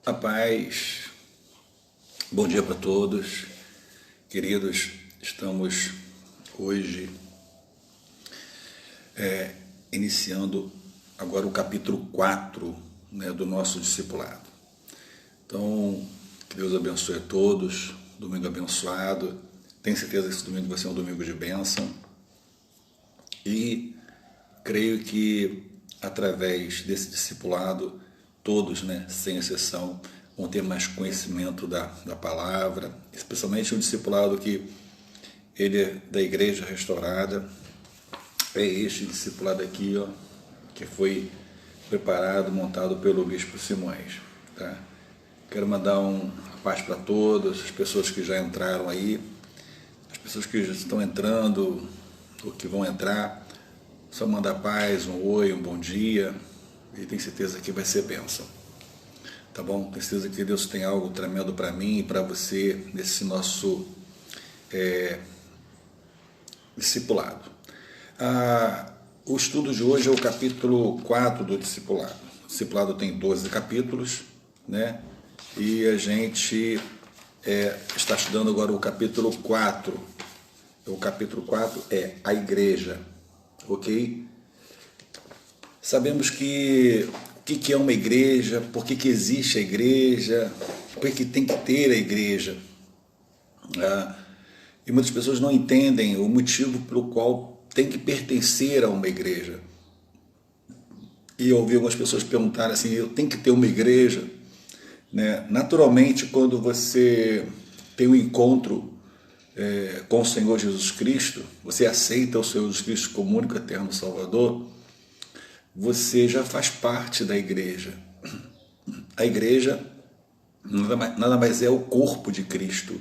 A paz, bom dia para todos, queridos. Estamos hoje iniciando agora o capítulo 4, do nosso discipulado. Então, que Deus abençoe a todos, domingo abençoado. Tenho certeza que esse domingo vai ser um domingo de bênção e creio que através desse discipulado todos, sem exceção, vão ter mais conhecimento da palavra, especialmente o discipulado que ele é da Igreja Restaurada. É este discipulado aqui, que foi preparado, montado pelo Bispo Simões. Tá? Quero mandar a paz para todos, as pessoas que já entraram aí, as pessoas que já estão entrando, ou que vão entrar. Só mandar paz, um oi, um bom dia, e tenho certeza que vai ser bênção. Tá bom? Tenho certeza que Deus tem algo tremendo para mim e para você nesse nosso discipulado. O estudo de hoje é o capítulo 4 do discipulado. O discipulado tem 12 capítulos, e a gente está estudando agora o capítulo 4. O capítulo 4 é a igreja. Ok? Sabemos que o que é uma igreja, por que existe a igreja, por que tem que ter a igreja. E muitas pessoas não entendem o motivo pelo qual tem que pertencer a uma igreja. E eu ouvi algumas pessoas perguntarem assim, eu tenho que ter uma igreja? Naturalmente, quando você tem um encontro com o Senhor Jesus Cristo, você aceita o Senhor Jesus Cristo como único eterno Salvador, você já faz parte da igreja. A igreja nada mais é o corpo de Cristo.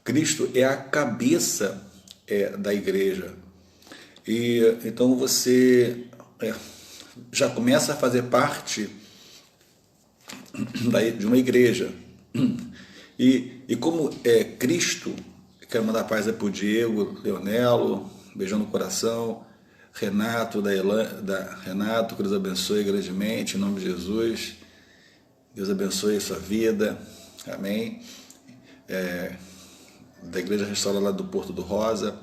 Cristo é a cabeça da igreja. E então você já começa a fazer parte de uma igreja. E como é Cristo, quero mandar paz para o Diego, Leonelo, beijão no coração, Renato, Renato, que Deus abençoe grandemente, em nome de Jesus. Deus abençoe a sua vida, amém. Da Igreja Restaurada lá do Porto do Rosa.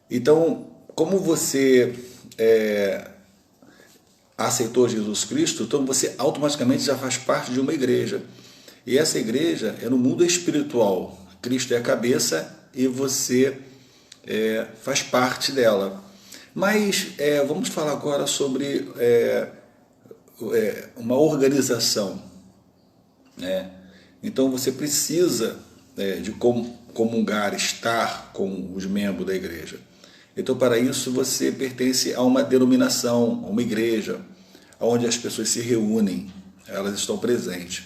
Então, como você aceitou Jesus Cristo, então você automaticamente já faz parte de uma igreja. E essa igreja é no mundo espiritual. Cristo é a cabeça e você faz parte dela. Mas vamos falar agora sobre uma organização. Então você precisa de comungar, estar com os membros da igreja. Então para isso você pertence a uma denominação, a uma igreja, onde as pessoas se reúnem, elas estão presentes.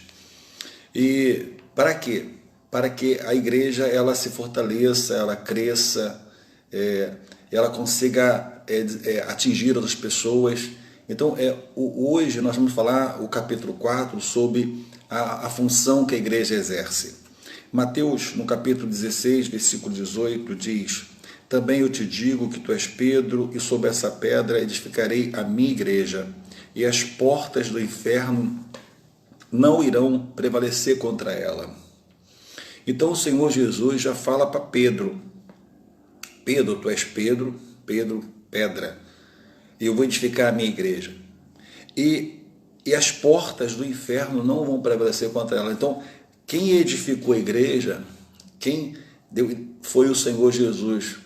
E para quê? Para que a igreja ela se fortaleça, ela cresça, ela consiga atingir outras pessoas. Então, hoje nós vamos falar o capítulo 4 sobre a função que a igreja exerce. Mateus, no capítulo 16, versículo 18, diz: também eu te digo que tu és Pedro, e sobre essa pedra edificarei a minha igreja, e as portas do inferno não irão prevalecer contra ela. Então o Senhor Jesus já fala para Pedro: Pedro, tu és Pedro, pedra, e eu vou edificar a minha igreja. E as portas do inferno não vão prevalecer contra ela. Então, quem edificou a igreja, foi o Senhor Jesus,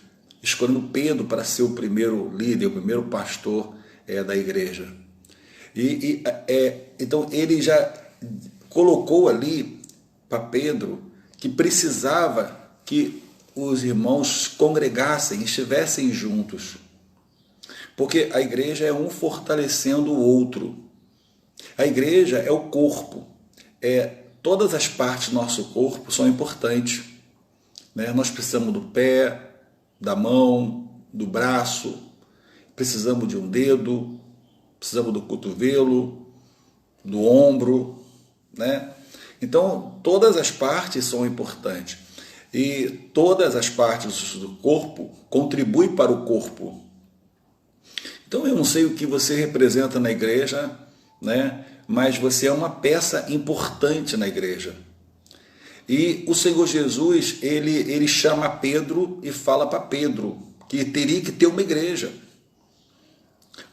escolhendo Pedro para ser o primeiro líder, o primeiro pastor da igreja. Então, ele já colocou ali para Pedro que precisava que os irmãos congregassem, estivessem juntos. Porque a igreja é um fortalecendo o outro. A igreja é o corpo. Todas as partes do nosso corpo são importantes. Nós precisamos do pé, da mão, do braço, precisamos de um dedo, precisamos do cotovelo, do ombro. Então, todas as partes são importantes. E todas as partes do corpo contribuem para o corpo. Então eu não sei o que você representa na igreja, mas você é uma peça importante na igreja. E o Senhor Jesus, ele chama Pedro e fala para Pedro que teria que ter uma igreja.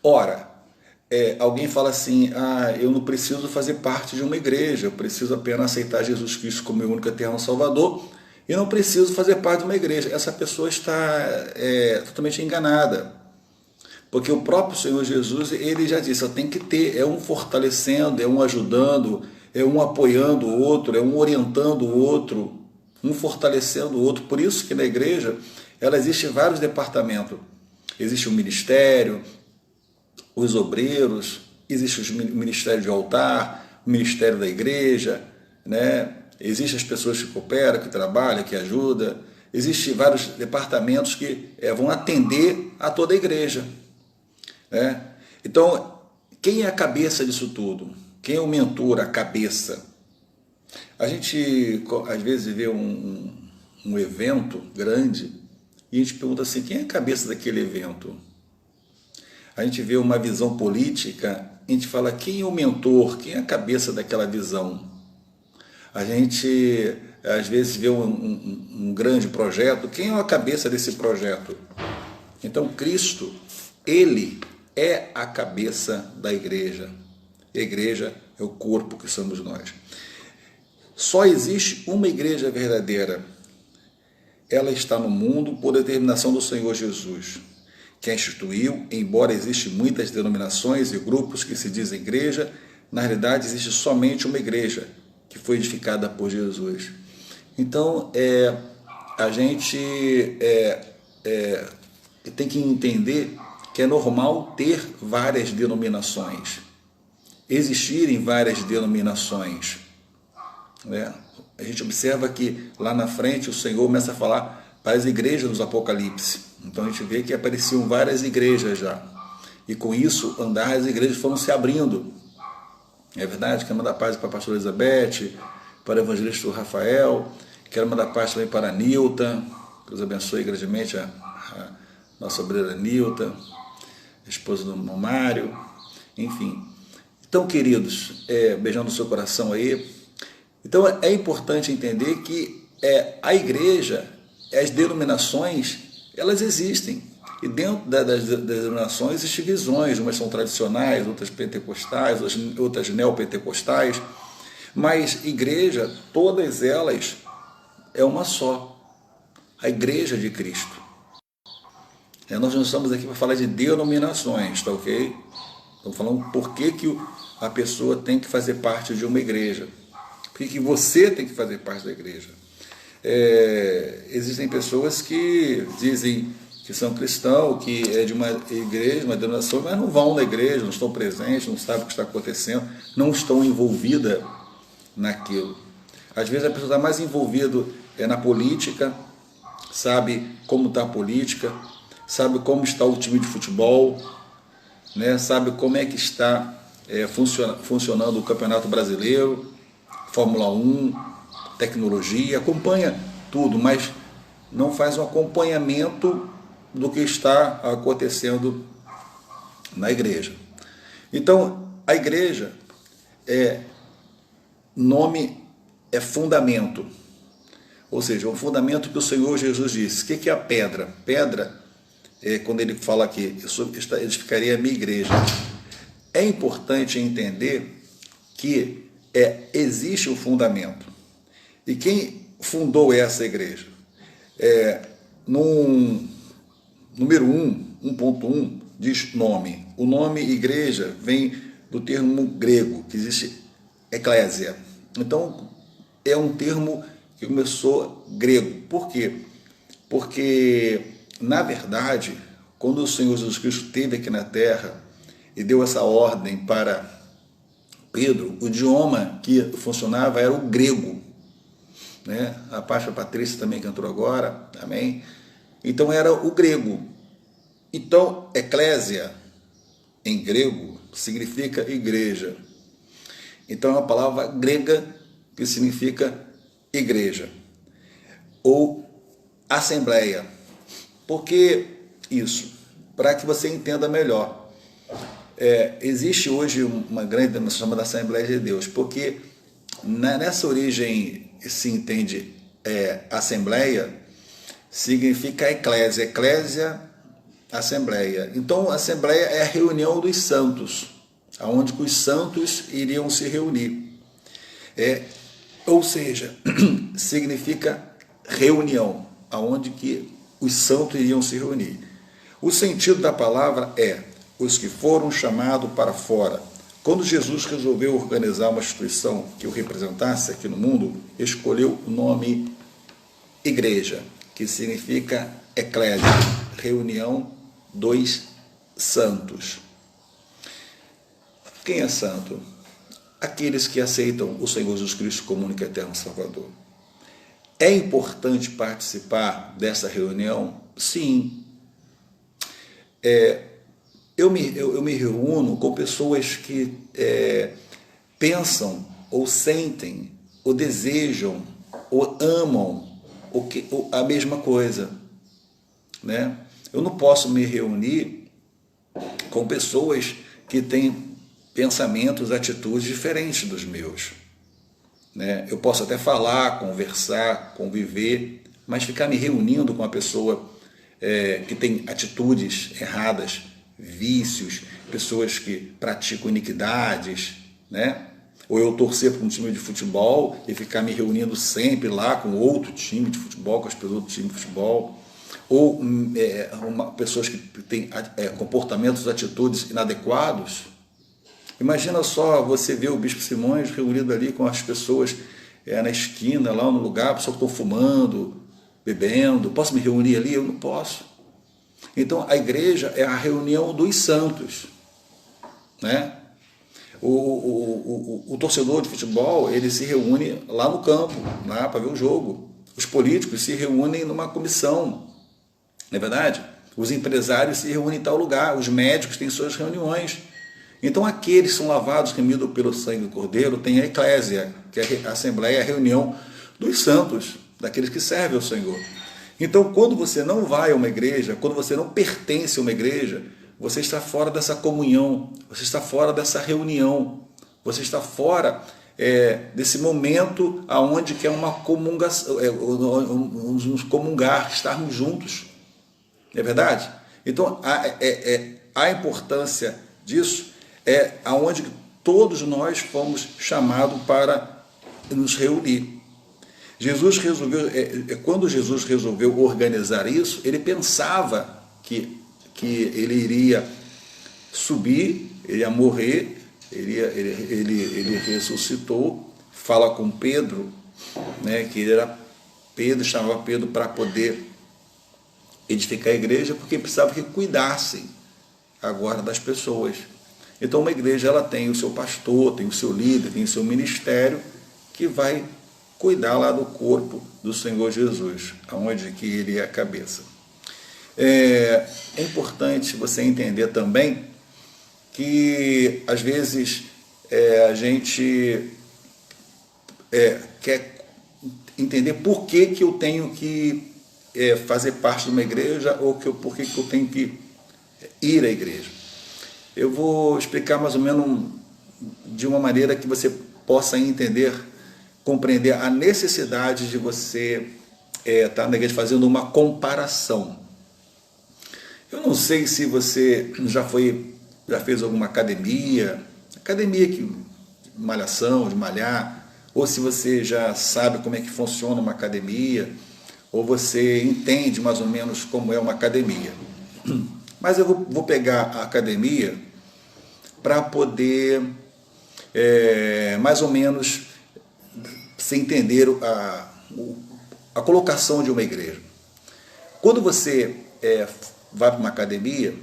Ora, alguém fala assim, eu não preciso fazer parte de uma igreja, eu preciso apenas aceitar Jesus Cristo como meu único eterno Salvador e não preciso fazer parte de uma igreja. Essa pessoa está totalmente enganada, porque o próprio Senhor Jesus, ele já disse, eu tenho que ter, é um fortalecendo, é um ajudando, é um apoiando o outro, é um orientando o outro, um fortalecendo o outro. Por isso que na igreja, ela existe vários departamentos. Existe o ministério, os obreiros, existe o ministério de altar, o ministério da igreja, né? Existem as pessoas que cooperam, que trabalham, que ajudam. Existem vários departamentos que vão atender a toda a igreja, né? Então, quem é a cabeça disso tudo? Quem é o mentor, a cabeça? A gente, às vezes, vê um evento grande e a gente pergunta assim, quem é a cabeça daquele evento? A gente vê uma visão política, a gente fala, quem é o mentor, quem é a cabeça daquela visão? A gente, às vezes, vê um grande projeto, quem é a cabeça desse projeto? Então, Cristo, Ele é a cabeça da igreja. A igreja é o corpo que somos nós. Só existe uma igreja verdadeira. Ela está no mundo por determinação do Senhor Jesus, que a instituiu, embora existem muitas denominações e grupos que se dizem igreja, na realidade existe somente uma igreja, que foi edificada por Jesus. Então, a gente tem que entender que é normal ter várias denominações, existirem várias denominações, né? A gente observa que lá na frente o Senhor começa a falar para as igrejas dos Apocalipse. Então a gente vê que apareciam várias igrejas já. E com isso, as igrejas foram se abrindo. É verdade? Quero mandar paz para a pastora Elizabeth, para o evangelista Rafael, quero mandar paz também para a Nilta, que Deus abençoe grandemente a nossa obreira Nilta, esposa do Mário, enfim. Então, queridos, beijando o seu coração aí. Então, é importante entender que a igreja, as denominações, elas existem. E dentro das denominações existem visões, umas são tradicionais, outras pentecostais, outras neopentecostais, mas igreja, todas elas é uma só, a igreja de Cristo. Nós não estamos aqui para falar de denominações, tá ok? Estamos falando por que a pessoa tem que fazer parte de uma igreja, por que você tem que fazer parte da igreja. Existem pessoas que dizem que são cristãos, que é de uma igreja, uma denominação, mas não vão na igreja, não estão presentes, não sabem o que está acontecendo, não estão envolvidas naquilo. Às vezes a pessoa está mais envolvida na política, sabe como está a política, sabe como está o time de futebol, né? Sabe como é que está funcionando o Campeonato Brasileiro, Fórmula 1, tecnologia, acompanha tudo, mas não faz um acompanhamento do que está acontecendo na igreja. Então, a igreja nome é fundamento, ou seja, um fundamento que o Senhor Jesus disse. O que é a pedra? Pedra, quando ele fala aqui, eu edificaria a minha igreja. É importante entender que existe um fundamento. E quem fundou essa igreja? Número 1.1, diz nome. O nome igreja vem do termo grego, que existe eclésia. Então, é um termo que começou grego. Por quê? Porque, na verdade, quando o Senhor Jesus Cristo esteve aqui na terra e deu essa ordem para Pedro, o idioma que funcionava era o grego, né? A pastora Patrícia também que entrou agora, amém? Então era o grego. Então, eclésia, em grego, significa igreja. Então é uma palavra grega que significa igreja ou assembleia. Por que isso? Para que você entenda melhor. existe hoje uma grande denominação chamada Assembleia de Deus, porque nessa origem se entende Assembleia, significa eclésia, eclésia, Assembleia. Então, a Assembleia é a reunião dos santos, aonde os santos iriam se reunir. Ou seja, significa reunião, aonde que os santos iriam se reunir. O sentido da palavra é os que foram chamados para fora. Quando Jesus resolveu organizar uma instituição que o representasse aqui no mundo, escolheu o nome igreja, que significa eclésia, reunião dos santos. Quem é santo? Aqueles que aceitam o Senhor Jesus Cristo como único e eterno Salvador. É importante participar dessa reunião? Sim. Eu me reúno com pessoas que pensam, ou sentem, ou desejam, ou amam a mesma coisa. Né? Eu não posso me reunir com pessoas que têm pensamentos, atitudes diferentes dos meus. Né? Eu posso até falar, conversar, conviver, mas ficar me reunindo com uma pessoa que tem atitudes erradas, vícios, pessoas que praticam iniquidades, né? Ou eu torcer para um time de futebol e ficar me reunindo sempre lá com outro time de futebol, com as pessoas do outro time de futebol, ou pessoas que têm comportamentos, atitudes inadequados. Imagina só você ver o Bispo Simões reunido ali com as pessoas na esquina, lá no lugar, pessoas que estão fumando, bebendo. Posso me reunir ali? Eu não posso. Então, a igreja é a reunião dos santos. Né? O torcedor de futebol, ele se reúne lá no campo, lá para ver o jogo. Os políticos se reúnem numa comissão. Não é verdade? Os empresários se reúnem em tal lugar. Os médicos têm suas reuniões. Então, aqueles que são lavados, remidos pelo sangue do Cordeiro, tem a eclésia, que é a Assembleia, a reunião dos santos, daqueles que servem ao Senhor. Então, quando você não vai a uma igreja, quando você não pertence a uma igreja, você está fora dessa comunhão, você está fora dessa reunião, você está fora desse momento onde que é uma comungação, nos comungar, estarmos juntos. Não é verdade? Então, a importância disso é aonde todos nós fomos chamados para nos reunir. Jesus resolveu, quando Jesus resolveu organizar isso, ele pensava que ele iria subir, ele ia morrer, ele ressuscitou, fala com Pedro, né, que ele era Pedro, chamava Pedro para poder edificar a igreja, porque precisava que cuidassem agora das pessoas. Então, uma igreja ela tem o seu pastor, tem o seu líder, tem o seu ministério, que vai cuidar lá do corpo do Senhor Jesus, aonde que ele é a cabeça. É importante você entender também que, às vezes, a gente quer entender por que eu tenho que fazer parte de uma igreja ou por que eu tenho que ir à igreja. Eu vou explicar mais ou menos de uma maneira que você possa entender, compreender a necessidade de você estar na igreja fazendo uma comparação. Eu não sei se você já fez alguma academia que malhação, de malhar, ou se você já sabe como é que funciona uma academia, ou você entende mais ou menos como é uma academia. Mas eu vou pegar a academia para poder mais ou menos se entender a colocação de uma igreja. Quando você vai para uma academia,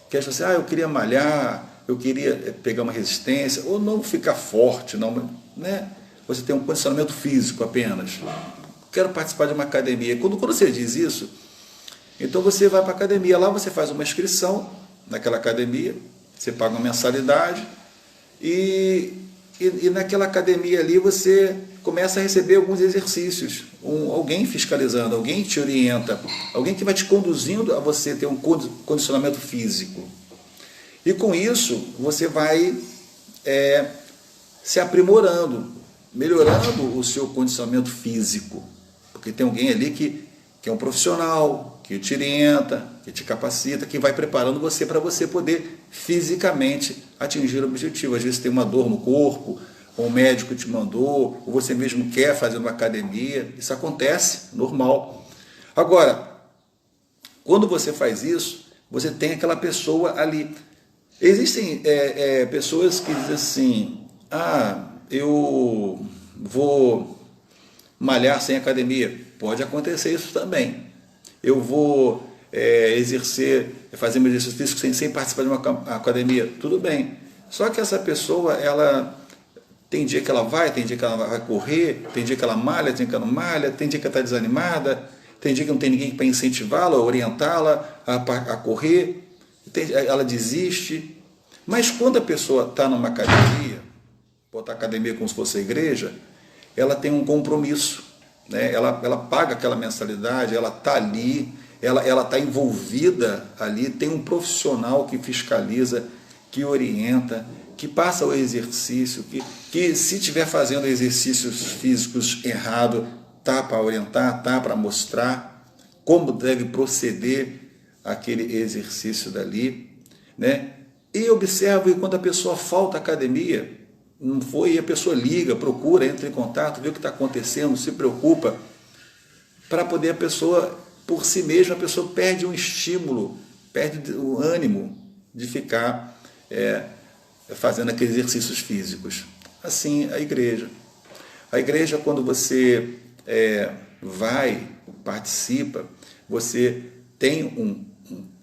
que você eu queria malhar, eu queria pegar uma resistência, ou não ficar forte, não, né? Você tem um condicionamento físico apenas. Quero participar de uma academia. Quando você diz isso, então você vai para a academia, lá você faz uma inscrição naquela academia, você paga uma mensalidade e naquela academia ali você começa a receber alguns exercícios, alguém fiscalizando, alguém te orienta, alguém que vai te conduzindo a você ter um condicionamento físico. E com isso, você vai se aprimorando, melhorando o seu condicionamento físico. Porque tem alguém ali que é um profissional, que te orienta, que te capacita, que vai preparando você para você poder fisicamente atingir o objetivo. Às vezes tem uma dor no corpo, ou um médico te mandou, ou você mesmo quer fazer uma academia. Isso acontece, normal. Agora, quando você faz isso, você tem aquela pessoa ali. Existem pessoas que dizem assim, eu vou malhar sem academia. Pode acontecer isso também. Eu vou fazer meu exercício físico sem participar de uma academia. Tudo bem. Só que essa pessoa, ela tem dia que ela vai, tem dia que ela vai correr, tem dia que ela malha, tem dia que ela não malha, tem dia que ela está desanimada, tem dia que não tem ninguém para incentivá-la, orientá-la a correr, ela desiste. Mas quando a pessoa está numa academia, botar academia como se fosse a igreja, ela tem um compromisso, né? Ela paga aquela mensalidade, ela está ali, ela está envolvida ali, tem um profissional que fiscaliza, que orienta, que passa o exercício, que se estiver fazendo exercícios físicos errado, tá para orientar, tá para mostrar como deve proceder aquele exercício dali, né? E observa que quando a pessoa falta à academia, não foi, a pessoa liga, procura, entra em contato, vê o que está acontecendo, se preocupa, para poder a pessoa, por si mesma, a pessoa perde um estímulo, perde o ânimo de ficar fazendo aqueles exercícios físicos. Assim, a igreja. A igreja, quando você participa, você tem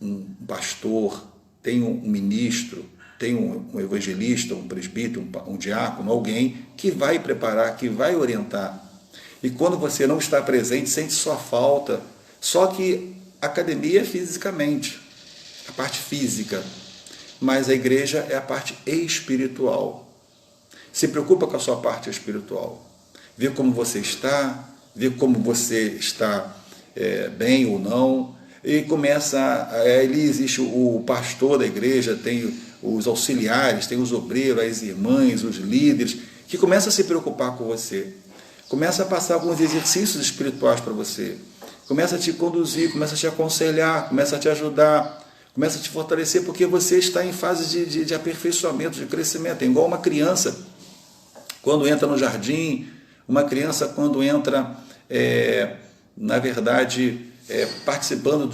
um pastor, tem um ministro, tem um evangelista, um presbítero, um diácono, alguém que vai preparar, que vai orientar. E quando você não está presente, sente sua falta. Só que a academia é fisicamente, a parte física, mas a igreja é a parte espiritual. Se preocupa com a sua parte espiritual. Vê como você está, vê como você está bem ou não. E começa, ali existe o pastor da igreja, tem os auxiliares, tem os obreiros, as irmãs, os líderes, que começam a se preocupar com você. Começa a passar alguns exercícios espirituais para você. Começa a te conduzir, começa a te aconselhar, começa a te ajudar, começa a te fortalecer, porque você está em fase de aperfeiçoamento, de crescimento. É igual uma criança, quando entra no jardim, uma criança quando entra, na verdade, participando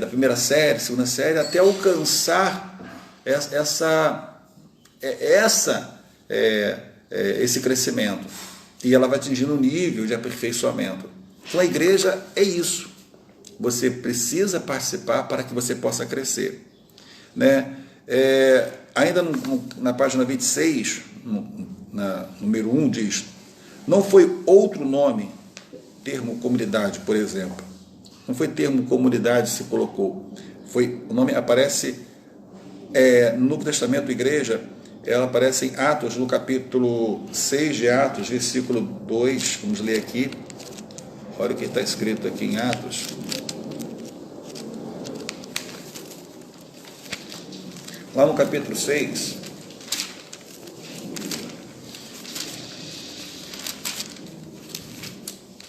da primeira série, segunda série, até alcançar esse crescimento. E ela vai atingindo um nível de aperfeiçoamento. Então a igreja é isso. Você precisa participar para que você possa crescer. Né? Ainda na página 26, número 1, diz: não foi outro nome, termo comunidade, por exemplo. Não foi termo comunidade se colocou. O nome aparece no Novo Testamento, igreja, ela aparece em Atos, no capítulo 6 de Atos, versículo 2, vamos ler aqui. Olha o que está escrito aqui em Atos. Lá no capítulo 6,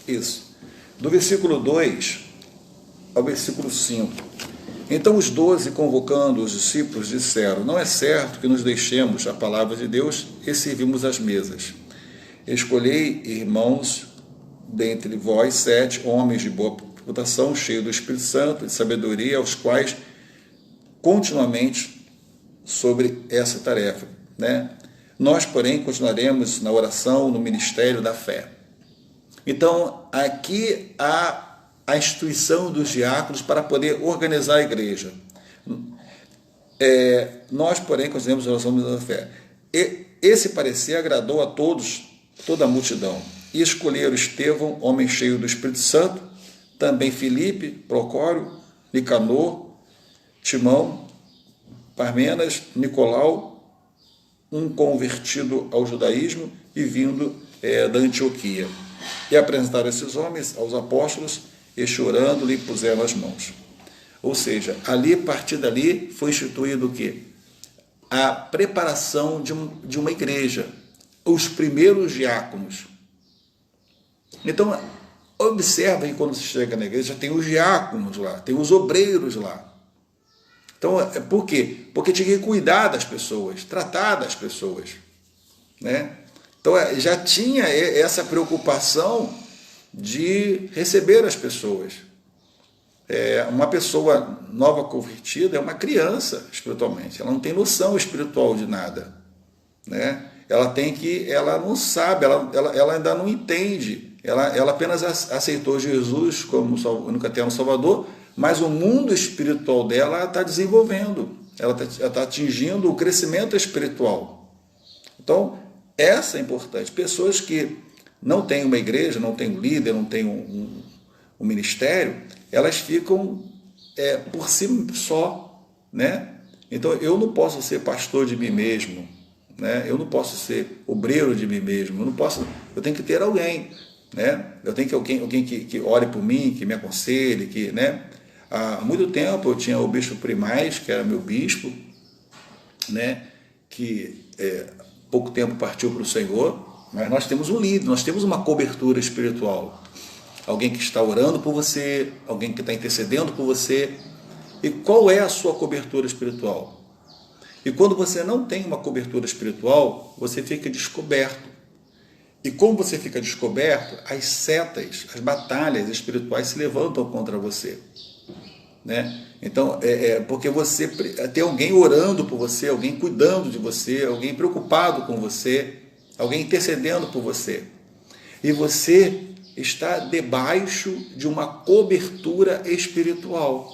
isso, do versículo 2 ao versículo 5. Então os 12, convocando os discípulos, disseram: não é certo que nos deixemos a palavra de Deus e servimos as mesas. Escolhei, irmãos, dentre vós 7 homens de boa reputação, cheios do Espírito Santo e de sabedoria, aos quais continuamente sobre essa tarefa. Né? Nós, porém, continuaremos na oração, no ministério da fé. Então, aqui há a instituição dos diáconos para poder organizar a igreja. Nós, porém, continuaremos na oração da fé. Esse parecer agradou a todos, toda a multidão. E escolheram Estevão, homem cheio do Espírito Santo, também Filipe, Procório, Nicanor, Timão, Parmenas, Nicolau, um convertido ao judaísmo e vindo da Antioquia. E apresentaram esses homens aos apóstolos, e chorando lhe puseram as mãos. Ou seja, ali, a partir dali, foi instituído o quê? A preparação de uma igreja, os primeiros diáconos. Então, observa que quando você chega na igreja, tem os diáconos lá, tem os obreiros lá. Então, por quê? Porque tinha que cuidar das pessoas, tratar das pessoas, né? Então, já tinha essa preocupação de receber as pessoas. Uma pessoa nova convertida é uma criança espiritualmente, ela não tem noção espiritual de nada, né? Ela não sabe, ela ainda não entende, ela apenas aceitou Jesus como único eterno Salvador, mas o mundo espiritual dela está desenvolvendo, ela está atingindo o crescimento espiritual. Então, essa é importante. Pessoas que não têm uma igreja, não têm um líder, não têm um ministério, elas ficam por si só, né? Então, eu não posso ser pastor de mim mesmo, né? Eu não posso ser obreiro de mim mesmo, eu tenho que ter alguém, né? Eu tenho que alguém que ore por mim, que me aconselhe, né? Há muito tempo eu tinha o bispo Primaz, que era meu bispo, né? Que pouco tempo partiu para o Senhor, mas nós temos um líder, nós temos uma cobertura espiritual. Alguém que está orando por você, alguém que está intercedendo por você. E qual é a sua cobertura espiritual? E quando você não tem uma cobertura espiritual, você fica descoberto. E como você fica descoberto, as setas, as batalhas espirituais se levantam contra você, né? Então, porque você tem alguém orando por você, alguém cuidando de você, alguém preocupado com você, alguém intercedendo por você. E você está debaixo de uma cobertura espiritual,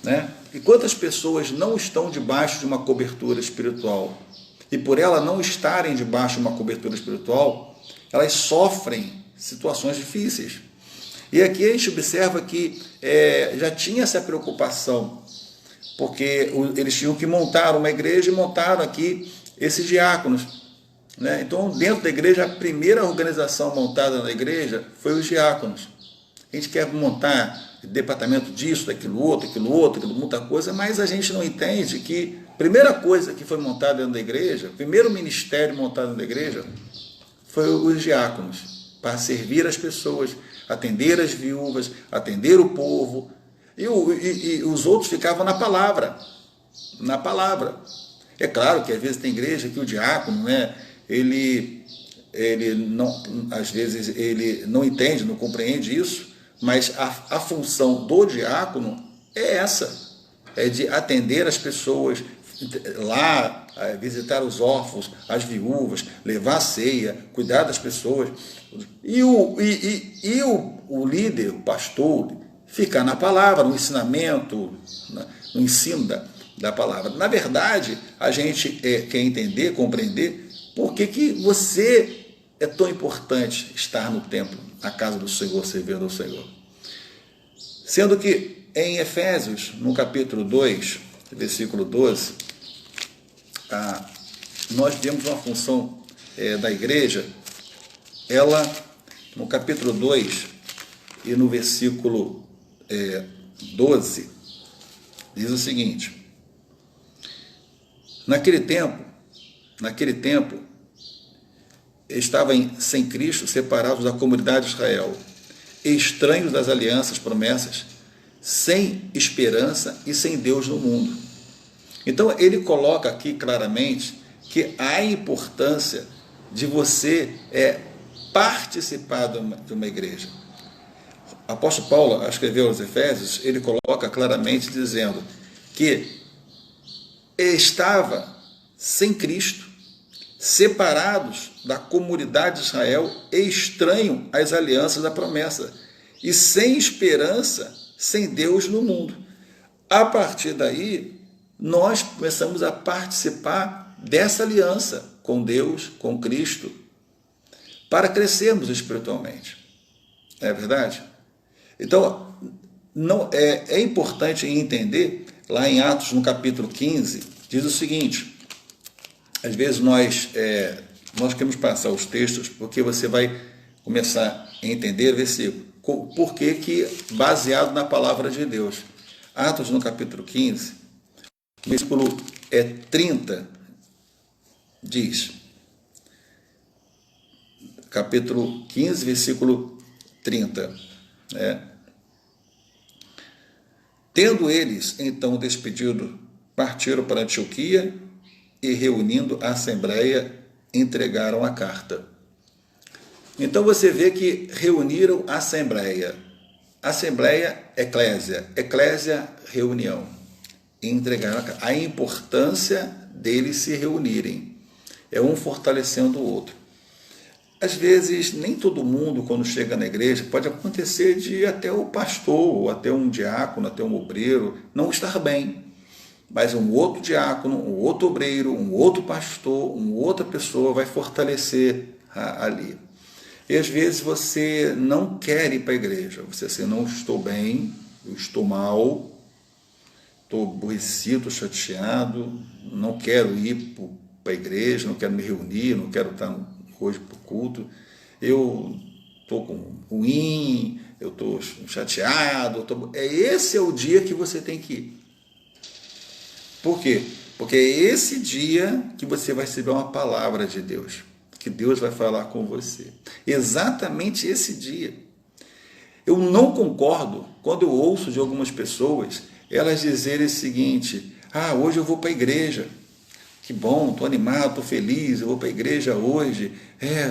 né? E quantas pessoas não estão debaixo de uma cobertura espiritual? E por ela não estarem debaixo de uma cobertura espiritual, elas sofrem situações difíceis. E aqui a gente observa que já tinha essa preocupação, porque eles tinham que montar uma igreja e montaram aqui esses diáconos, né? Então, dentro da igreja, a primeira organização montada na igreja foi os diáconos. A gente quer montar departamento disso, daquilo outro, muita coisa, mas a gente não entende que a primeira coisa que foi montada dentro da igreja, o primeiro ministério montado dentro da igreja, foi os diáconos, para servir as pessoas, atender as viúvas, atender o povo, e os outros ficavam na palavra. Na palavra. É claro que às vezes tem igreja que o diácono, né, ele não, às vezes ele não entende, não compreende isso, mas a função do diácono é essa, é de atender as pessoas lá, visitar os órfãos, as viúvas, levar a ceia, cuidar das pessoas. E o líder, o pastor, ficar na palavra, no ensinamento, no ensino da palavra. Na verdade, a gente quer entender, compreender por que você é tão importante estar no templo, na casa do Senhor, servindo ao Senhor. Sendo que em Efésios, no capítulo 2, versículo 12, nós vemos uma função da igreja, ela, no capítulo 2 e no versículo 12, diz o seguinte: naquele tempo, estavam sem Cristo, separados da comunidade de Israel, estranhos das alianças, promessas, sem esperança e sem Deus no mundo. Então ele coloca aqui claramente que há a importância de você participar de uma igreja. O apóstolo Paulo, ao escrever aos Efésios, ele coloca claramente dizendo que estava sem Cristo, separados da comunidade de Israel, estranho às alianças da promessa, e sem esperança, sem Deus no mundo. A partir daí, nós começamos a participar dessa aliança com Deus, com Cristo, para crescermos espiritualmente. Não é verdade? Então, é importante entender, lá em Atos, no capítulo 15, diz o seguinte: às vezes nós queremos passar os textos, porque você vai começar a entender o versículo. por que baseado na palavra de Deus. Atos, no capítulo 15, versículo 30, diz, capítulo 15, versículo 30, né? Tendo eles, então, despedido, partiram para Antioquia e, reunindo a assembleia, entregaram a carta. Então, você vê que reuniram a assembleia. Assembleia, eclésia. Eclésia, reunião. E entregaram a carta. A importância deles se reunirem. É um fortalecendo o outro. Às vezes, nem todo mundo, quando chega na igreja, pode acontecer de até o pastor, ou até um diácono, até um obreiro, não estar bem. Mas um outro diácono, um outro obreiro, um outro pastor, uma outra pessoa vai fortalecer ali. E às vezes você não quer ir para a igreja. Você assim, não estou bem, eu estou mal, estou aborrecido, estou chateado, não quero ir para a igreja, não quero me reunir, não quero estar hoje para o culto, eu estou ruim, eu estou chateado. Esse é o dia que você tem que ir. Por quê? Porque é esse dia que você vai receber uma palavra de Deus, que Deus vai falar com você. Exatamente esse dia. Eu não concordo quando eu ouço de algumas pessoas elas dizerem o seguinte: hoje eu vou para a igreja. Que bom, estou animado, estou feliz, eu vou para a igreja hoje,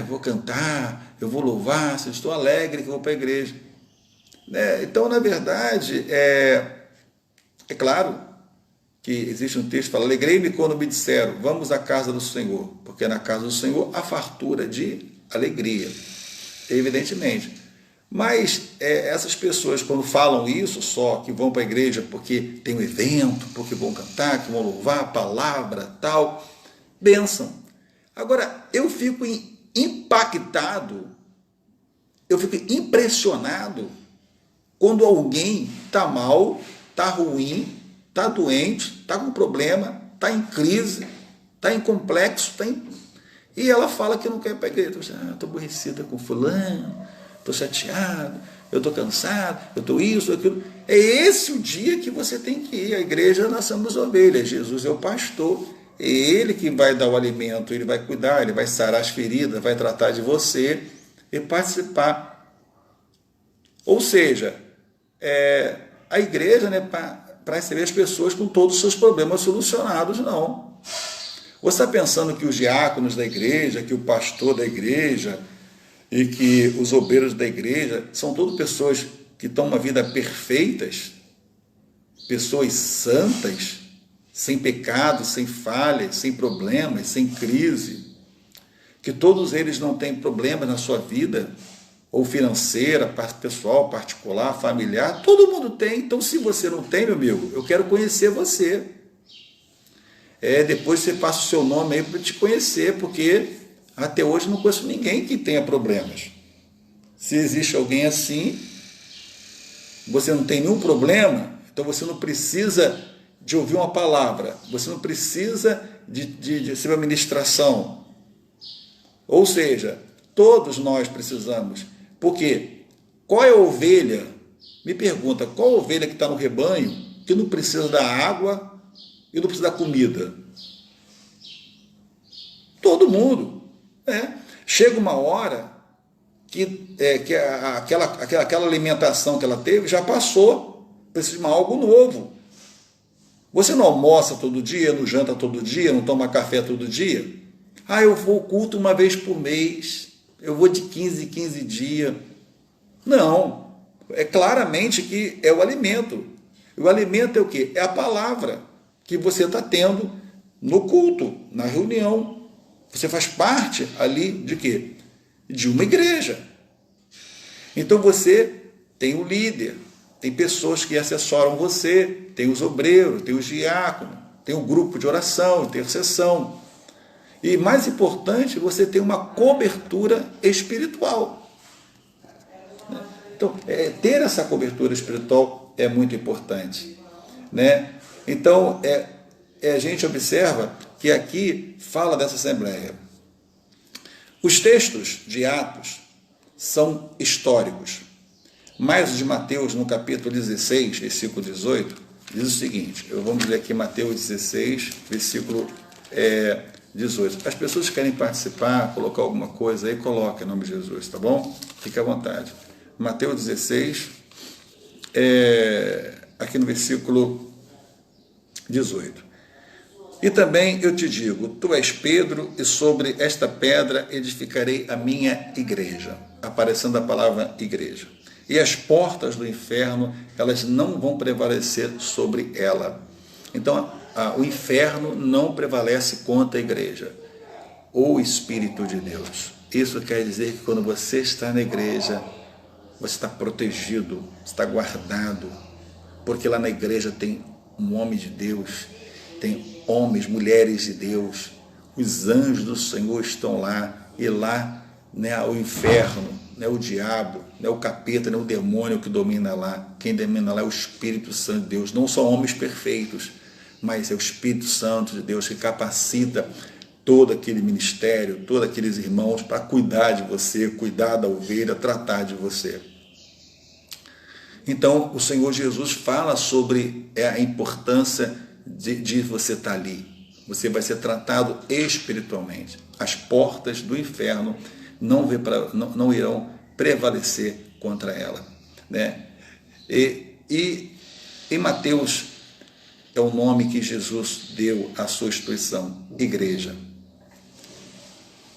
vou cantar, eu vou louvar, estou alegre que eu vou para a igreja. Então, na verdade, é claro que existe um texto que fala: alegrei-me quando me disseram, vamos à casa do Senhor, porque na casa do Senhor há fartura de alegria, evidentemente. Mas essas pessoas, quando falam isso, só que vão para a igreja porque tem um evento, porque vão cantar, que vão louvar a palavra, tal, bênção. Agora, eu fico impactado, eu fico impressionado quando alguém está mal, está ruim, está doente, está com problema, está em crise, está em complexo, e ela fala que não quer ir para a igreja. Estou aborrecida com fulano, estou chateado, eu estou cansado, eu estou isso, aquilo. É esse o dia que você tem que ir. A igreja, nós somos ovelhas, Jesus é o pastor, é Ele que vai dar o alimento, Ele vai cuidar, Ele vai sarar as feridas, vai tratar de você e participar. Ou seja, a igreja, para receber as pessoas com todos os seus problemas solucionados, não. Você está pensando que os diáconos da igreja, que o pastor da igreja e que os obreiros da igreja são todas pessoas que estão uma vida perfeitas, pessoas santas, sem pecado, sem falhas, sem problemas, sem crise, que todos eles não têm problemas na sua vida, ou financeira, pessoal, particular, familiar? Todo mundo tem. Então, se você não tem, meu amigo, eu quero conhecer você. Depois você passa o seu nome aí para te conhecer, porque até hoje não conheço ninguém que tenha problemas. Se existe alguém assim, você não tem nenhum problema, então você não precisa de ouvir uma palavra, você não precisa de receber uma ministração. Ou seja, todos nós precisamos. Por quê? Qual é a ovelha? Me pergunta, qual a ovelha que está no rebanho que não precisa da água e não precisa da comida? Todo mundo. Chega uma hora que aquela alimentação que ela teve já passou, precisa de algo novo. Você não almoça todo dia, não janta todo dia, não toma café todo dia? Eu vou ao culto uma vez por mês, eu vou de 15 em 15 dias. Não, é claramente que é o alimento. O alimento é o quê? É a palavra que você está tendo no culto, na reunião. Você faz parte ali de quê? De uma igreja. Então você tem o líder, tem pessoas que assessoram você, tem os obreiros, tem os diáconos, tem um grupo de oração, intercessão. E mais importante, você tem uma cobertura espiritual. Então, ter essa cobertura espiritual é muito importante. Então, a gente observa que aqui fala dessa assembleia. Os textos de Atos são históricos. Mas o de Mateus, no capítulo 16, versículo 18, diz o seguinte, vamos ler aqui Mateus 16, versículo 18. As pessoas que querem participar, colocar alguma coisa aí, coloca em nome de Jesus, tá bom? Fique à vontade. Mateus 16, aqui no versículo 18. E também eu te digo, tu és Pedro, e sobre esta pedra edificarei a minha igreja. Aparecendo a palavra igreja. E as portas do inferno, elas não vão prevalecer sobre ela. Então, o inferno não prevalece contra a igreja. O Espírito de Deus. Isso quer dizer que quando você está na igreja, você está protegido, está guardado. Porque lá na igreja tem um homem de Deus, tem homens, mulheres de Deus, os anjos do Senhor estão lá, e lá, né, o inferno, né, o diabo, né, o capeta, né, o demônio que domina lá, quem domina lá é o Espírito Santo de Deus, não são homens perfeitos, mas é o Espírito Santo de Deus que capacita todo aquele ministério, todos aqueles irmãos para cuidar de você, cuidar da ovelha, tratar de você. Então, o Senhor Jesus fala sobre a importância de você estar ali. Você vai ser tratado espiritualmente. As portas do inferno não irão prevalecer contra ela, né? E em Mateus é o nome que Jesus deu à sua instituição, igreja.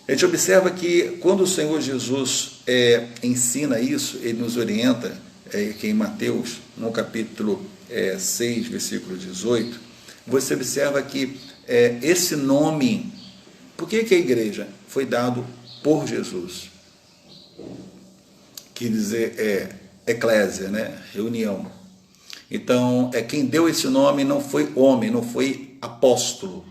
A gente observa que quando o Senhor Jesus ensina isso, ele nos orienta, que em Mateus, no capítulo 6, versículo 18, você observa que esse nome, por que a igreja foi dado por Jesus? Quer dizer, eclésia, né? Reunião. Então, quem deu esse nome não foi homem, não foi apóstolo.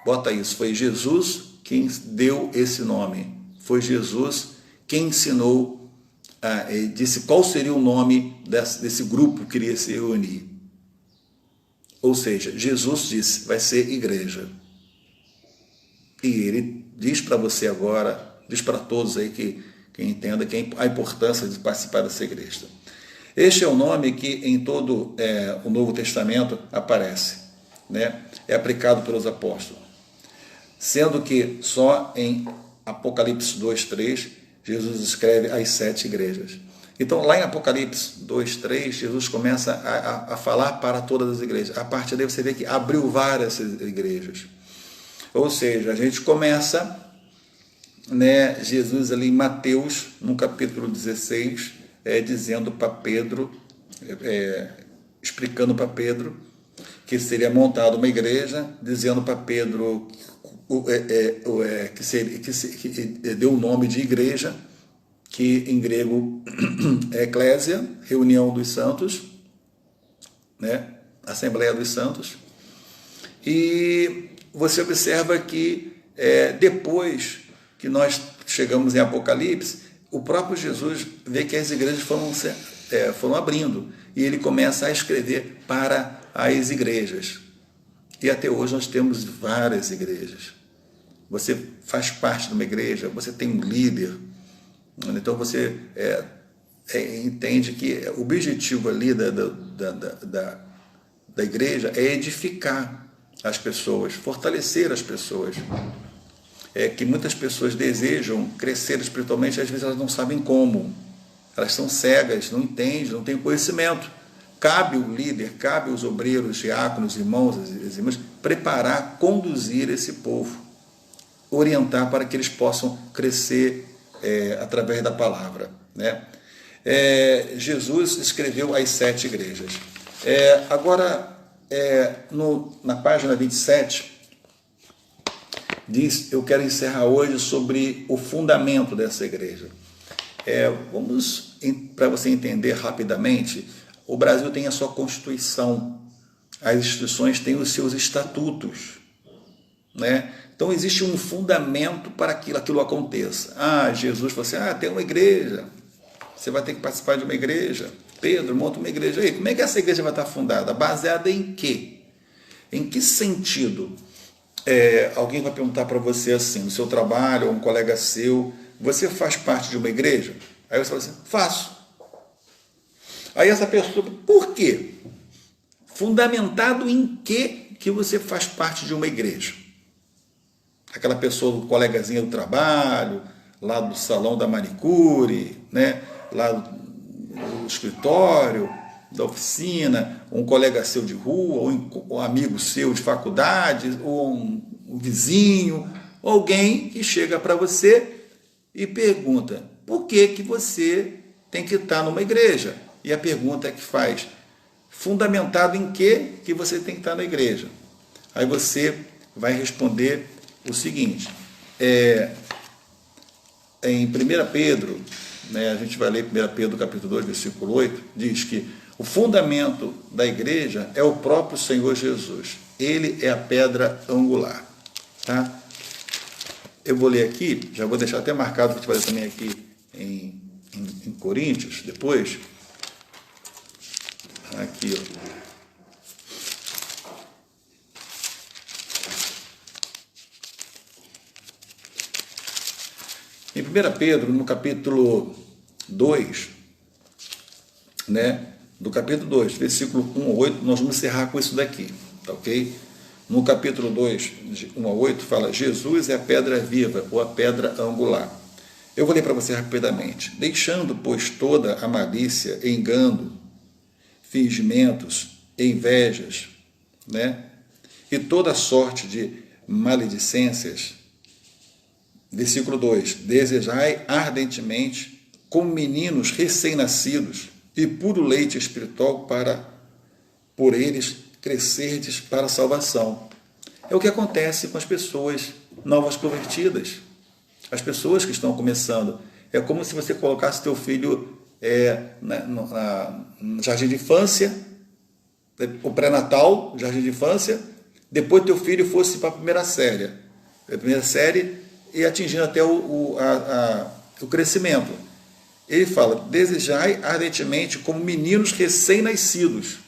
Bota isso, foi Jesus quem deu esse nome. Foi Jesus quem ensinou, disse qual seria o nome desse grupo que queria se reunir. Ou seja, Jesus disse, vai ser igreja. E ele diz para você agora, diz para todos aí que entenda a importância de participar dessa igreja. Este é o nome que em todo o Novo Testamento aparece, né? É aplicado pelos apóstolos. Sendo que só em Apocalipse 2:3, Jesus escreve as 7 igrejas. Então, lá em Apocalipse 2:3, Jesus começa a falar para todas as igrejas. A partir daí você vê que abriu várias igrejas. Ou seja, a gente começa, né, Jesus ali em Mateus, no capítulo 16, dizendo para Pedro, explicando para Pedro que seria montada uma igreja, dizendo para Pedro que deu o nome de igreja, que em grego é eclésia, reunião dos santos, né? Assembleia dos santos. E você observa que depois que nós chegamos em Apocalipse, o próprio Jesus vê que as igrejas foram abrindo, e ele começa a escrever para as igrejas. E até hoje nós temos várias igrejas. Você faz parte de uma igreja, você tem um líder. Então você entende que o objetivo ali da igreja é edificar as pessoas, fortalecer as pessoas. Que muitas pessoas desejam crescer espiritualmente, às vezes elas não sabem como. Elas são cegas, não entendem, não têm conhecimento. Cabe o líder, cabe os obreiros, diáconos, irmãos, as irmãs, preparar, conduzir esse povo, orientar para que eles possam crescer através da palavra, né? Jesus escreveu as 7 igrejas. Agora, na página 27, diz, eu quero encerrar hoje sobre o fundamento dessa igreja. Para você entender rapidamente, o Brasil tem a sua Constituição, as instituições têm os seus estatutos, né? Então existe um fundamento para que aquilo aconteça. Jesus falou assim, tem uma igreja, você vai ter que participar de uma igreja. Pedro, monta uma igreja aí. Como é que essa igreja vai estar fundada? Baseada em quê? Em que sentido? Alguém vai perguntar para você assim, no seu trabalho, ou um colega seu, você faz parte de uma igreja? Aí você fala assim, faço. Aí essa pessoa, por quê? Fundamentado em que você faz parte de uma igreja? Aquela pessoa, colegazinha do trabalho, lá do salão da manicure, né? Lá do escritório, da oficina, um colega seu de rua, ou um amigo seu de faculdade, ou um vizinho, ou alguém que chega para você e pergunta, por que você tem que estar numa igreja? E a pergunta que faz, fundamentado em que você tem que estar na igreja? Aí você vai responder o seguinte, em 1 Pedro, né, a gente vai ler 1 Pedro capítulo 2, versículo 8, diz que o fundamento da igreja é o próprio Senhor Jesus. Ele é a pedra angular. Tá? Eu vou ler aqui, já vou deixar até marcado, que a gente vai ler também aqui em Coríntios, depois. Aqui, ó. Em 1 Pedro, no capítulo 2, né, do capítulo 2, versículo 1 a 8, nós vamos encerrar com isso daqui, tá ok? No capítulo 2, de 1 a 8, fala, Jesus é a pedra viva, ou a pedra angular. Eu vou ler para você rapidamente. Deixando, pois, toda a malícia, engano, fingimentos, invejas, né, e toda sorte de maledicências. Versículo 2, desejai ardentemente, como meninos recém-nascidos, e puro leite espiritual para, por eles, crescerdes para a salvação. É o que acontece com as pessoas novas convertidas, as pessoas que estão começando. É como se você colocasse teu filho no jardim de infância, o pré-natal, jardim de infância, depois teu filho fosse para a primeira série, e atingindo até o crescimento. Ele fala, desejai ardentemente como meninos recém-nascidos.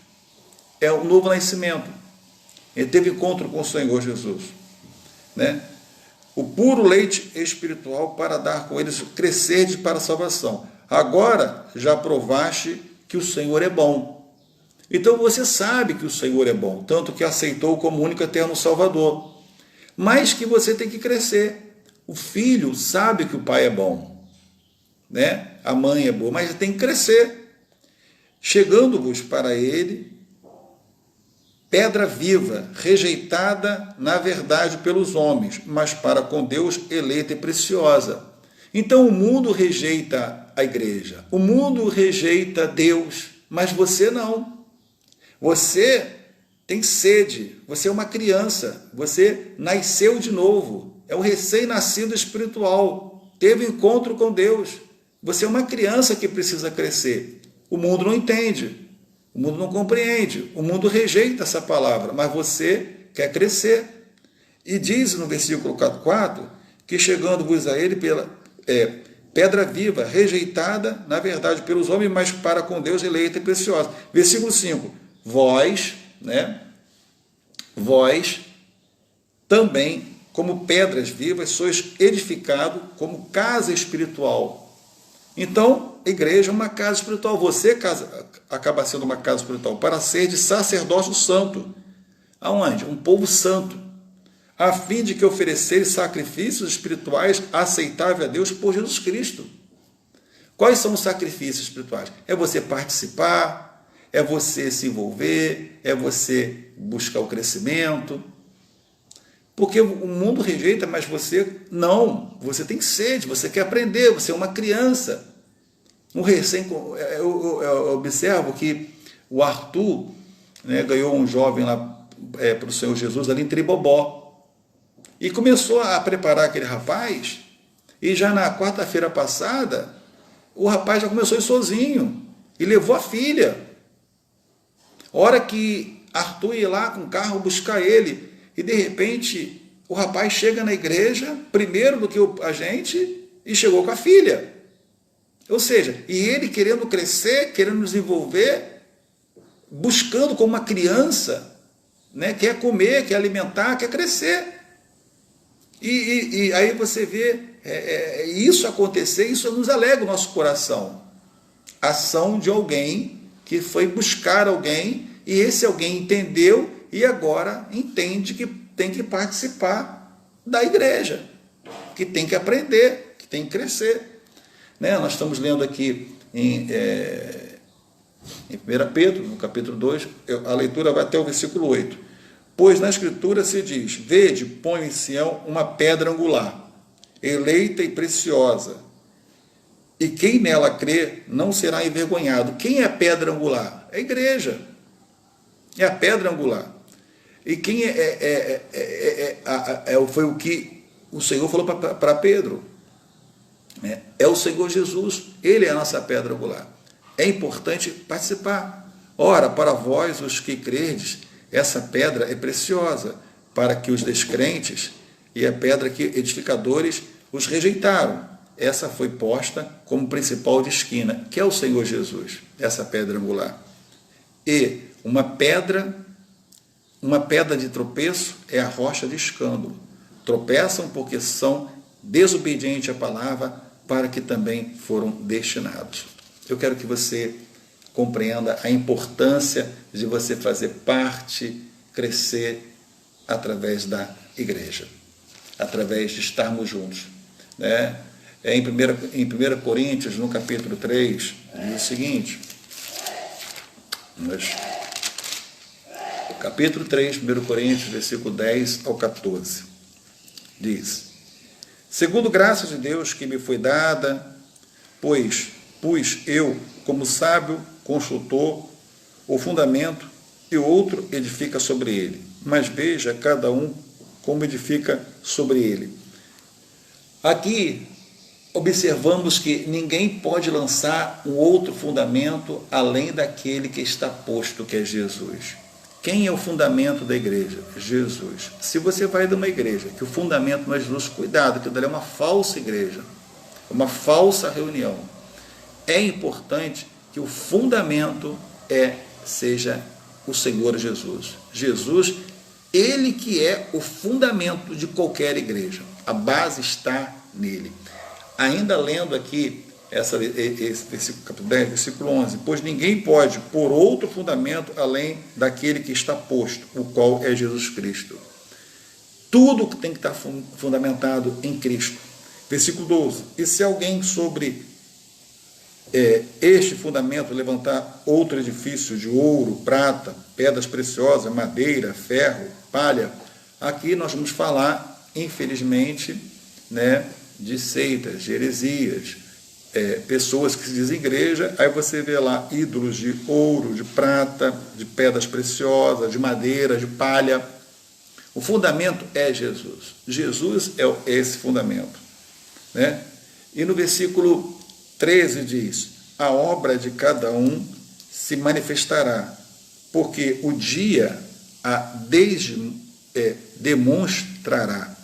É o novo nascimento. Ele teve encontro com o Senhor Jesus. Né? O puro leite espiritual para dar com eles crescer para a salvação. Agora já provaste que o Senhor é bom. Então você sabe que o Senhor é bom, tanto que aceitou como único eterno Salvador. Mas que você tem que crescer. O filho sabe que o pai é bom, né? A mãe é boa, mas tem que crescer. Chegando-vos para ele, pedra viva, rejeitada na verdade pelos homens, mas para com Deus eleita e preciosa. Então o mundo rejeita a igreja, o mundo rejeita Deus, mas você não. Você tem sede, você é uma criança, você nasceu de novo. É um recém-nascido espiritual, teve encontro com Deus. Você é uma criança que precisa crescer. O mundo não entende, o mundo não compreende, o mundo rejeita essa palavra, mas você quer crescer. E diz no versículo 4, que chegando-vos a ele pela pedra viva, rejeitada, na verdade, pelos homens, mas para com Deus eleita e preciosa. Versículo 5, vós também, como pedras vivas, sois edificado como casa espiritual. Então, a igreja é uma casa espiritual. Você acaba sendo uma casa espiritual para ser de sacerdócio santo. Aonde? Um povo santo. A fim de que ofereceres sacrifícios espirituais aceitáveis a Deus por Jesus Cristo. Quais são os sacrifícios espirituais? É você participar, é você se envolver, é você buscar o crescimento. Porque o mundo rejeita, mas você não. Você tem sede, você quer aprender, você é uma criança. Eu observo que o Arthur, né, ganhou um jovem lá para o Senhor Jesus ali em Tribobó. E começou a preparar aquele rapaz, e já na quarta-feira passada, o rapaz já começou a ir sozinho, e levou a filha. Hora que Arthur ia lá com o carro buscar ele, e de repente o rapaz chega na igreja, primeiro do que a gente, e chegou com a filha. Ou seja, e ele querendo crescer, querendo desenvolver, buscando como uma criança, né, quer comer, quer alimentar, quer crescer. E aí você vê isso acontecer, isso nos alegra o nosso coração. Ação de alguém que foi buscar alguém, e esse alguém entendeu e agora entende que tem que participar da igreja, que tem que aprender, que tem que crescer. Né? Nós estamos lendo aqui em 1 Pedro, no capítulo 2, a leitura vai até o versículo 8. Pois na Escritura se diz: vede, põe em Sião uma pedra angular, eleita e preciosa, e quem nela crê não será envergonhado. Quem é a pedra angular? É a igreja. É a pedra angular. E quem foi o que o Senhor falou para Pedro. É o Senhor Jesus. Ele é a nossa pedra angular. É importante participar. Ora, para vós, os que crerdes, essa pedra é preciosa, para que os descrentes, e a pedra que edificadores os rejeitaram, essa foi posta como principal de esquina, que é o Senhor Jesus, essa pedra angular. E uma pedra de tropeço é a rocha de escândalo. Tropeçam porque são desobedientes à palavra, para que também foram destinados. Eu quero que você compreenda a importância de você fazer parte, crescer através da igreja, através de estarmos juntos. Né? Em 1 Coríntios, no capítulo 3, diz o seguinte, capítulo 3, 1 Coríntios, versículo 10 ao 14, diz: segundo graça de Deus que me foi dada, pois eu, como sábio consultor, o fundamento, e o outro edifica sobre ele. Mas veja cada um como edifica sobre ele. Aqui observamos que ninguém pode lançar um outro fundamento além daquele que está posto, que é Jesus. Quem é o fundamento da igreja? Jesus. Se você vai de uma igreja que o fundamento não é Jesus, cuidado, que dali é uma falsa igreja, uma falsa reunião. É importante que o fundamento seja o Senhor Jesus. Jesus, ele que é o fundamento de qualquer igreja. A base está nele. Ainda lendo aqui esse versículo, capítulo 10, versículo 11, pois ninguém pode pôr outro fundamento além daquele que está posto, o qual é Jesus Cristo. Tudo que tem que estar fundamentado em Cristo. Versículo 12, e se alguém sobre este fundamento levantar outro edifício de ouro, prata, pedras preciosas, madeira, ferro, palha, aqui nós vamos falar, infelizmente, né, de seitas, de heresias, pessoas que se dizem igreja, aí você vê lá ídolos de ouro, de prata, de pedras preciosas, de madeira, de palha. O fundamento é Jesus. Jesus é esse fundamento. Né? E no versículo 13 diz, a obra de cada um se manifestará, porque o dia demonstrará,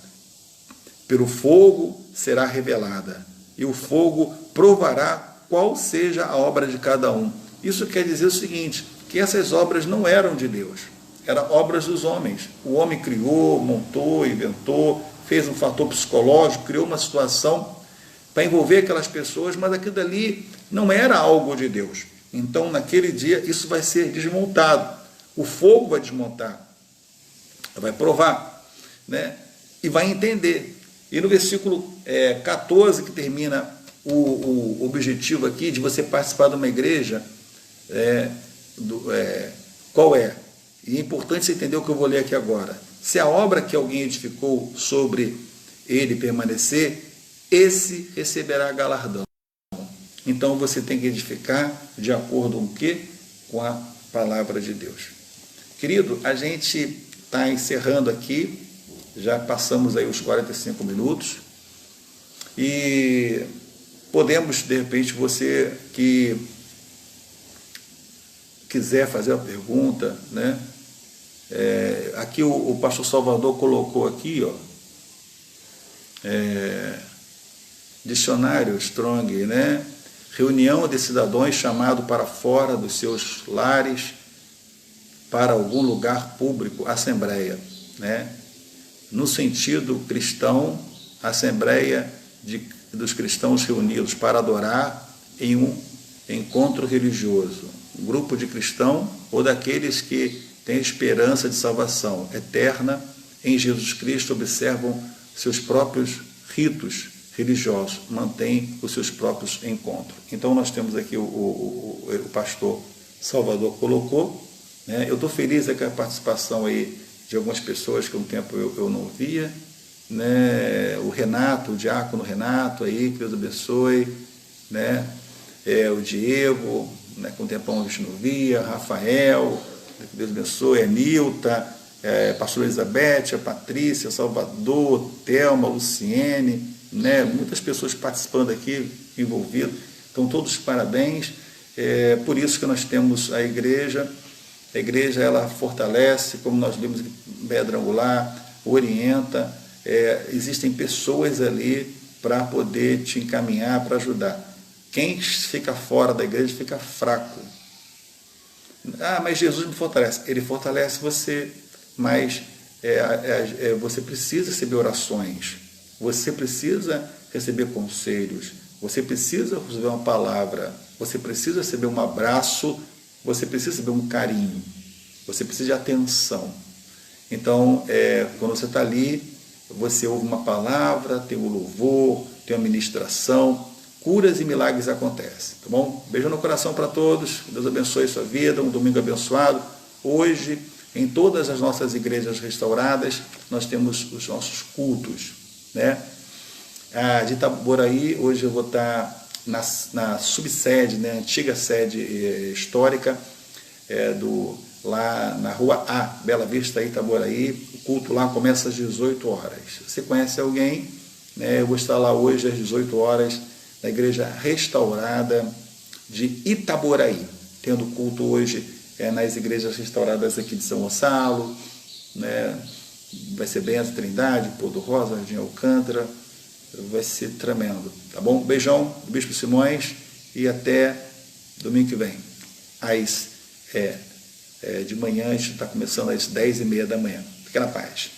pelo fogo será revelada, e o fogo provará qual seja a obra de cada um. Isso quer dizer o seguinte, que essas obras não eram de Deus, eram obras dos homens. O homem criou, montou, inventou, fez um fator psicológico, criou uma situação para envolver aquelas pessoas, mas aquilo dali não era algo de Deus. Então, naquele dia, isso vai ser desmontado. O fogo vai desmontar, vai provar, né? E vai entender. E no versículo 14, que termina o objetivo aqui de você participar de uma igreja, qual é? E é importante você entender o que eu vou ler aqui agora. Se a obra que alguém edificou sobre ele permanecer, esse receberá galardão. Então você tem que edificar de acordo com o quê? Com a palavra de Deus. Querido, a gente está encerrando aqui, já passamos aí os 45 minutos, e podemos, de repente, você que quiser fazer a pergunta, né? Aqui o pastor Salvador colocou aqui, ó, dicionário Strong, né? Reunião de cidadãos chamado para fora dos seus lares para algum lugar público, assembleia, né? No sentido cristão, assembleia dos cristãos reunidos para adorar em um encontro religioso. um grupo de cristão ou daqueles que têm esperança de salvação eterna em Jesus Cristo, observam seus próprios ritos religiosos, mantêm os seus próprios encontros. Então nós temos aqui o pastor Salvador colocou, né? Eu estou feliz com a participação aí de algumas pessoas que há um tempo eu não via, né? O Renato, o diácono Renato aí, que Deus abençoe, né? O Diego, né? Com um tempão a gente não via, Rafael, que Deus abençoe, a Nilta, pastor Elizabeth, a Patrícia, Salvador, Thelma, Luciene, né? Muitas pessoas participando aqui, envolvidas, então todos parabéns. Por isso que nós temos a igreja ela fortalece, como nós vimos, pedra angular, orienta, existem pessoas ali para poder te encaminhar, para ajudar. Quem fica fora da igreja fica fraco. Mas Jesus me fortalece. Ele fortalece você, mas você precisa receber orações, você precisa receber conselhos, você precisa receber uma palavra, você precisa receber um abraço, você precisa receber um carinho, você precisa de atenção. Então, quando você está ali, você ouve uma palavra, tem o louvor, tem a ministração, curas e milagres acontecem, tá bom? Beijo no coração para todos, Deus abençoe a sua vida, um domingo abençoado. Hoje, em todas as nossas igrejas restauradas, nós temos os nossos cultos, né? De Itaboraí, hoje eu vou estar na subsede, né, antiga sede histórica, lá na rua A, Bela Vista, Itaboraí. O culto lá começa às 18 horas. Você conhece alguém? Né, eu vou estar lá hoje às 18 horas, na igreja restaurada de Itaboraí, tendo culto hoje nas igrejas restauradas aqui de São Gonçalo, né? Vai ser Bento, Trindade, Pôr do Rosa, Jardim Alcântara, vai ser tremendo, tá bom? Beijão do Bispo Simões e até domingo que vem. De manhã, a gente está começando às 10h30 da manhã. Fica na paz.